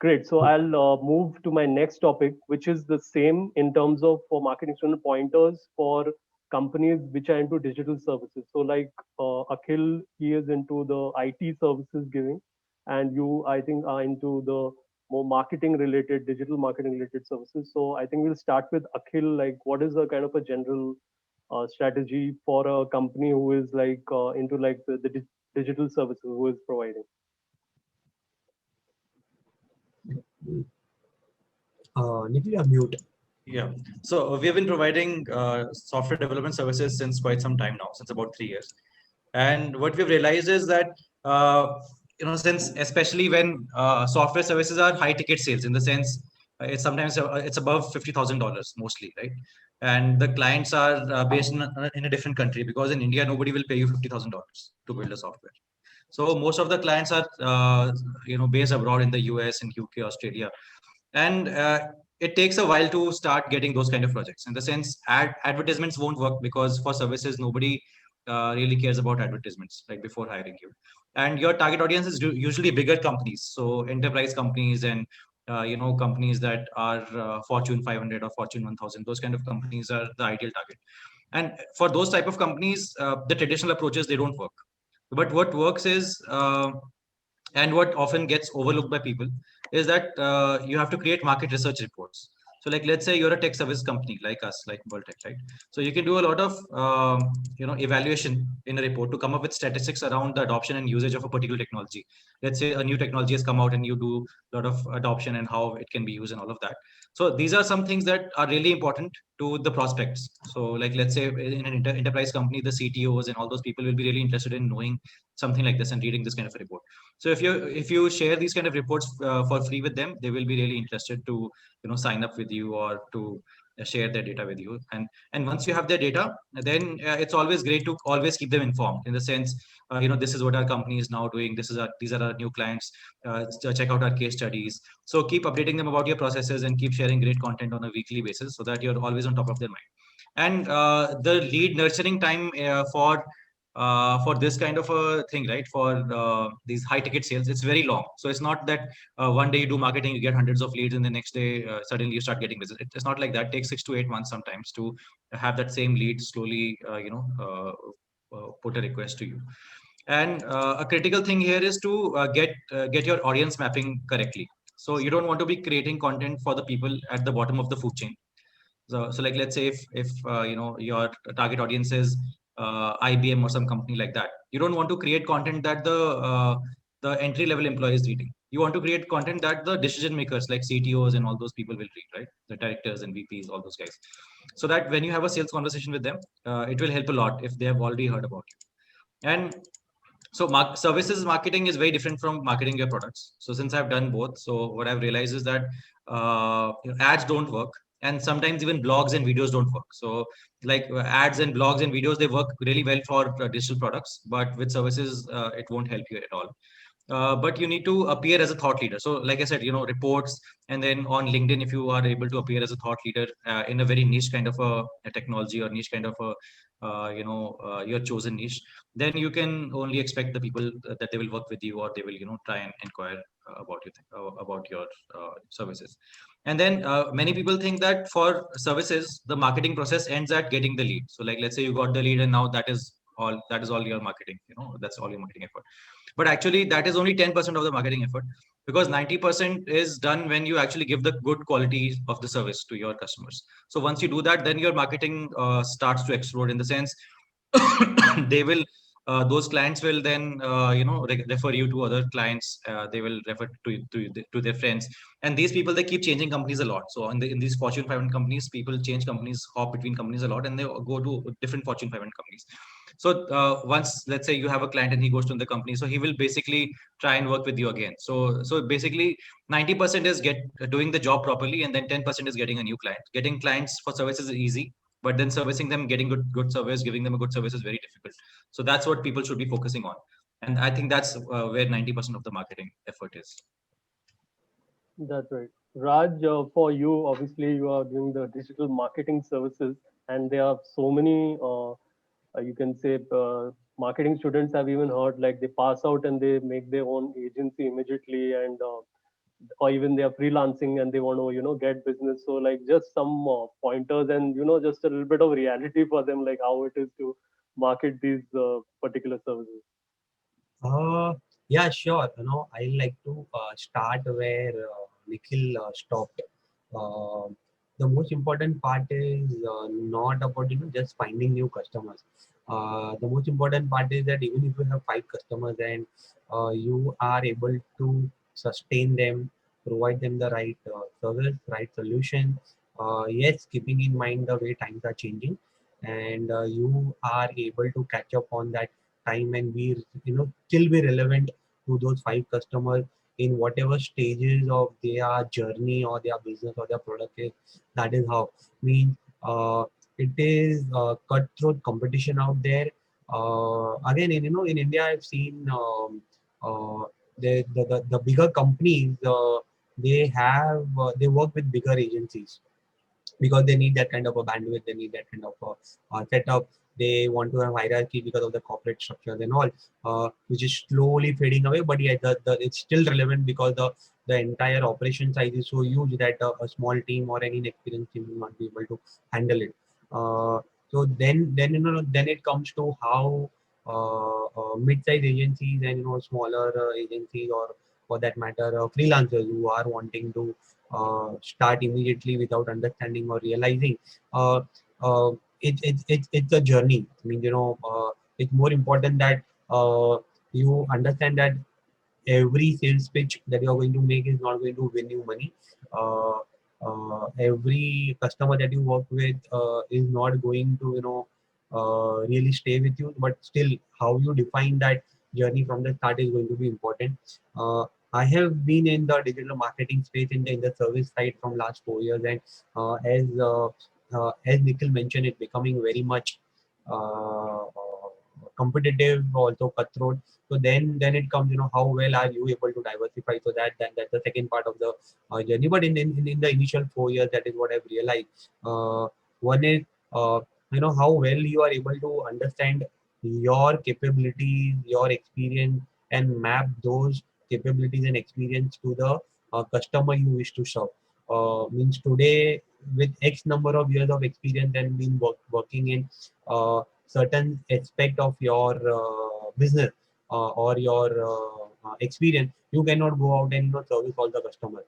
Great. So I'll move to my next topic, which is the same in terms of for marketing student pointers for companies which are into digital services. So like Akhil, he is into the IT services giving, and you, I think, are into the more marketing related, digital marketing related services. So I think we'll start with Akhil. Like, what is the kind of a general strategy for a company who is like into like the digital services who is providing? Nikhil, you're mute. Yeah. So we have been providing software development services since quite some time now, since about 3 years. And what we've realized is that since especially when software services are high ticket sales, in the sense it's sometimes it's above $50,000 mostly, right? And the clients are based in a different country, because in India nobody will pay you $50,000 to build a software. So most of the clients are based abroad in the US, in UK, Australia, and it takes a while to start getting those kind of projects. In the sense, advertisements won't work, because for services nobody really cares about advertisements like before hiring you. And your target audience is usually bigger companies, so enterprise companies, and companies that are Fortune 500 or Fortune 1000. Those kind of companies are the ideal target. And for those type of companies, the traditional approaches, they don't work. But what works is, and what often gets overlooked by people, is that you have to create market research reports. So like, let's say you're a tech service company like us, like Voltech, right? So you can do a lot of evaluation in a report to come up with statistics around the adoption and usage of a particular technology. Let's say a new technology has come out and you do a lot of adoption and how it can be used and all of that. So these are some things that are really important to the prospects. So like, let's say in an enterprise company, the CTOs and all those people will be really interested in knowing something like this and reading this kind of a report. So if you share these kind of reports for free with them, they will be really interested to sign up with you, or to share their data with you. And once you have their data, then it's always great to always keep them informed, in the sense, this is what our company is now doing, these are our new clients, check out our case studies. So keep updating them about your processes, and keep sharing great content on a weekly basis, so that you're always on top of their mind. And the lead nurturing time for this kind of a thing, right? For these high ticket sales, it's very long. So it's not that one day you do marketing, you get hundreds of leads, and the next day suddenly you start getting business. It's not like that. It takes 6 to 8 months sometimes to have that same lead slowly, put a request to you. And a critical thing here is to get your audience mapping correctly. So you don't want to be creating content for the people at the bottom of the food chain. So like, let's say if your target audience is IBM or some company like that, you don't want to create content that the entry level employee is reading. You want to create content that the decision makers like CTOs and all those people will read, right? The directors and VPs, all those guys. So that when you have a sales conversation with them, it will help a lot if they have already heard about you. And so services marketing is very different from marketing your products. So since I've done both, so what I've realized is that ads don't work, and sometimes even blogs and videos don't work. So like ads and blogs and videos, they work really well for digital products, but with services, it won't help you at all. But you need to appear as a thought leader. So like I said, reports, and then on LinkedIn, if you are able to appear as a thought leader in a very niche kind of a technology, or niche kind of a your chosen niche, then you can only expect the people that they will work with you, or they will try and inquire about your services. And then many people think that for services, the marketing process ends at getting the lead. So like, let's say you got the lead, and now that is all your marketing, that's all your marketing effort. But actually that is only 10% of the marketing effort, because 90% is done when you actually give the good quality of the service to your customers. So once you do that, then your marketing starts to explode, in the sense they will those clients will then refer you to other clients. They will refer to their friends, and these people, they keep changing companies a lot. So in these Fortune 500 companies, people change companies, hop between companies a lot, and they go to different Fortune 500 companies. So once, let's say you have a client and he goes to the company, so he will basically try and work with you again. So basically 90% is doing the job properly, and then 10% is getting a new client. Getting clients for services is easy, but then servicing them, getting good service, giving them a good service is very difficult. So that's what people should be focusing on, and I think that's where 90% of the marketing effort is. That's right. Raj, for you, obviously, you are doing the digital marketing services, and there are so many, you can say, marketing students have even heard like they pass out and they make their own agency immediately and or even they are freelancing and they want to get business. So like just some pointers and just a little bit of reality for them, like how it is to market these particular services. Uh, yeah, sure. I like to start where Nikhil stopped. Uh, the most important part is not about just finding new customers. The most important part is that even if you have 5 customers and you are able to sustain them, provide them the right service, right solution. Yes, keeping in mind the way times are changing, and you are able to catch up on that time and be still be relevant to those 5 customers in whatever stages of their journey or their business or their product is. That is how means it is cutthroat competition out there. Again, in India, I've seen the bigger companies, they work with bigger agencies because they need that kind of a bandwidth, they need that kind of a setup. They want to have hierarchy because of the corporate structures and all, which is slowly fading away. But yeah, it's still relevant because the entire operation size is so huge that a small team or any inexperienced team will not be able to handle it. Uh, so then then it comes to how mid-size agencies and smaller agencies, or for that matter freelancers who are wanting to start immediately without understanding or realizing. Uh, uh, it's a journey. I mean, it's more important that you understand that every sales pitch that you're going to make is not going to win you money. Uh, every customer that you work with is not going to, really stay with you. But still, how you define that journey from the start is going to be important. Uh, I have been in the digital marketing space in the service side from last 4 years, and as Nikhil mentioned, it's becoming very much competitive, also cutthroat. So then it comes, how well are you able to diversify? So that's the second part of the journey. But in the initial 4 years, that is what I've realized. One is how well you are able to understand your capabilities, your experience, and map those capabilities and experience to the customer you wish to serve. Means today, with X number of years of experience and been working in certain aspect of your business or your experience, you cannot go out and service all the customers.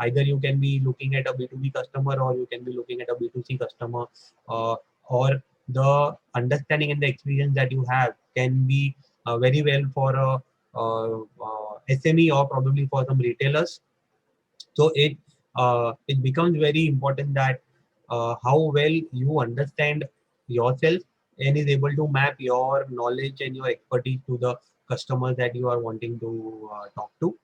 Either you can be looking at a B2B customer, or you can be looking at a B2C customer, or the understanding and the experience that you have can be very well for a SME or probably for some retailers. So it becomes very important that how well you understand yourself and is able to map your knowledge and your expertise to the customers that you are wanting to talk to,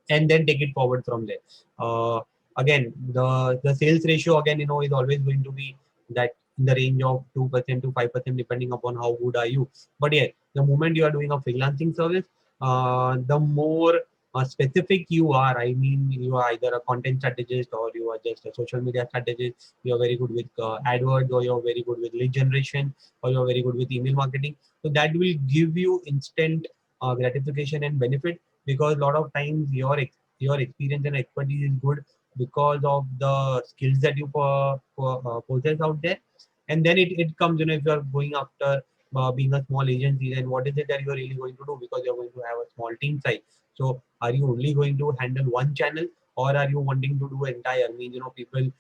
and then take it forward from there. Uh, Again, the sales ratio again, is always going to be that in the range of 2% to 5%, depending upon how good are you. But yeah, the moment you are doing a freelancing service, the more specific you are. I mean, you are either a content strategist or you are just a social media strategist. You are very good with AdWords, or you are very good with lead generation, or you are very good with email marketing. So that will give you instant gratification and benefit, because a lot of times your experience and expertise is good because of the skills that you possess out there. And then it comes, if you are going after being a small agency, then what is it that you are really going to do, because you're going to have a small team size. So are you only going to handle one channel, or are you wanting to do entire? I mean, people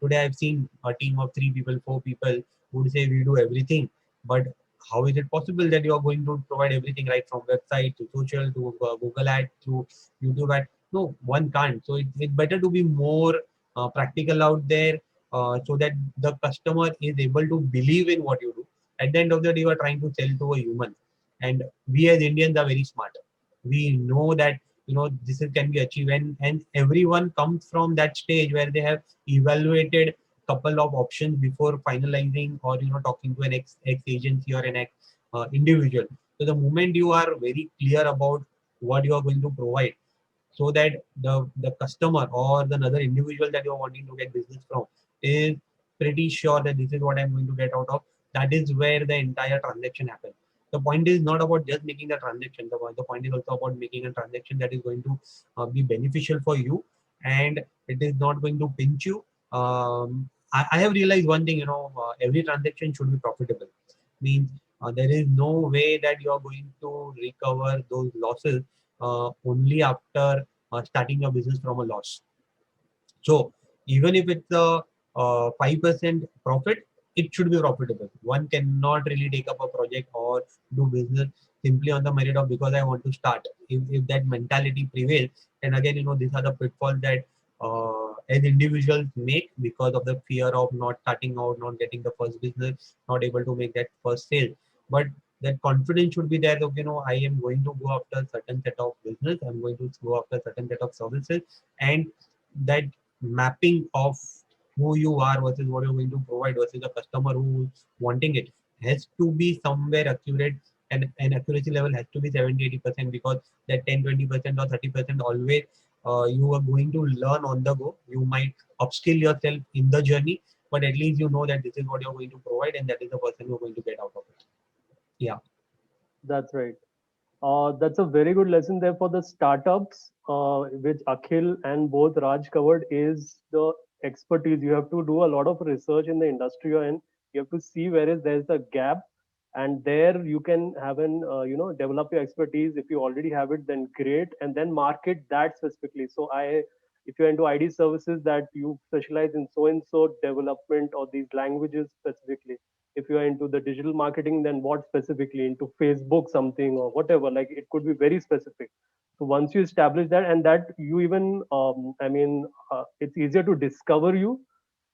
today I've seen a team of 3 people, 4 people who would say we do everything. But how is it possible that you are going to provide everything, right from website to social to Google ad to YouTube ad? No, one can't. So it's better to be more practical out there, so that the customer is able to believe in what you do. At the end of the day, you are trying to sell to a human, and we as Indians are very smart. We know that can be achieved, and everyone comes from that stage where they have evaluated couple of options before finalizing, or talking to an ex agency or an ex individual. So the moment you are very clear about what you are going to provide, so that the customer or the another individual that you are wanting to get business from is pretty sure that this is what I'm going to get out of, that is where the entire transaction happens. The point is not about just making the transaction. The point is also about making a transaction that is going to be beneficial for you, and it is not going to pinch you. I have realized one thing, every transaction should be profitable. Means there is no way that you are going to recover those losses only after starting a business from a loss. So even if it's a 5% profit, it should be profitable. One cannot really take up a project or do business simply on the merit of because I want to start. If that mentality prevails, and again, these are the pitfalls that as individuals make because of the fear of not starting out, not getting the first business, not able to make that first sale. But that confidence should be there. That, I am going to go after certain set of business. I'm going to go after certain set of services, and that mapping of who you are versus what you're going to provide versus the customer who is wanting it has to be somewhere accurate, and accuracy level has to be 70-80% because that 10-20% or 30% always you are going to learn on the go. You might upskill yourself in the journey, but at least you know that this is what you're going to provide and that is the person you're going to get out of it. Yeah. That's right. That's a very good lesson there for the startups, which Akhil and both Raj covered, is the expertise. You have to do a lot of research in the industry you're in. You have to see where is there's a gap, and there you can have an develop your expertise. If you already have it, then great, and then market that specifically. So if you're into ID services, that you specialize in so and so development or these languages specifically. If you are into the digital marketing, then what specifically into Facebook something or whatever, like it could be very specific. So once you establish that, and that you even it's easier to discover you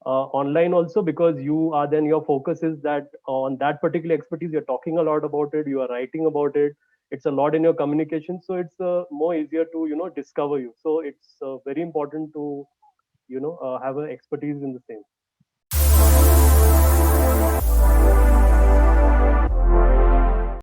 online also, because you are, then your focus is that on that particular expertise, you're talking a lot about it, you are writing about it, it's a lot in your communication, so it's more easier to discover you. So it's very important to have an expertise in the same.